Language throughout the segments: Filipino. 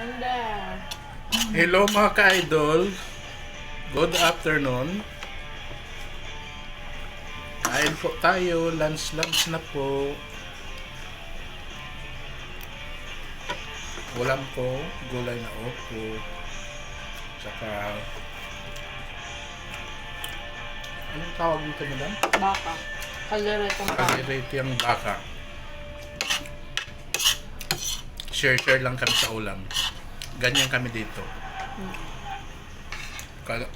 Hindi. Hello mga ka-idol. Good afternoon. Kain po tayo. Lunch na po. Ulam ko, gulay na opo. Tsaka anong tawag dito madam? Baka. Kaliretong baka. Kalirete ang baka. Share lang kami sa ulam. Ganyan kami dito.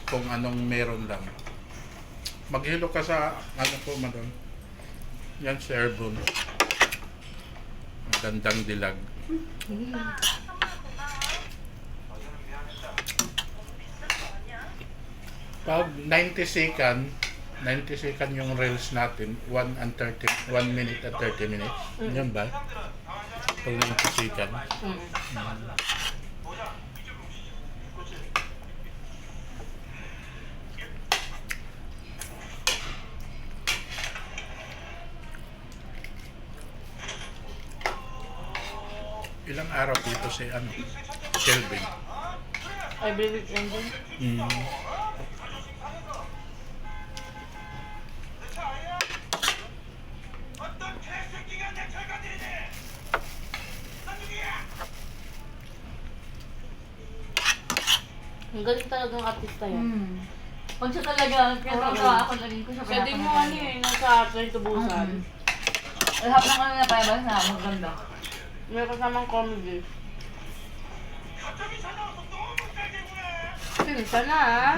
Kung anong meron lang. Maghilo ka sa ano po madam. Yan si Airborne. Magandang dilag. Pag 90 second yung reels natin, 1 minute at 30 minutes. Yan ba? Pag 90 second. Ilang araw dito si Kelvin. Every weekend din. Ang galing talagang artista yan. Pag siya talaga, kaya ako laging ko siya Siya din mo ano eh, nasa atin tubusan. Lahat ng ano na payabas na, maganda. May kasamang comedy. Pinsa na ah.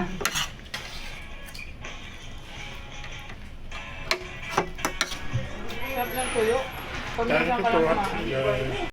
Sarap ng tuyo. Pag Dahil nasang ito ka lang kumain.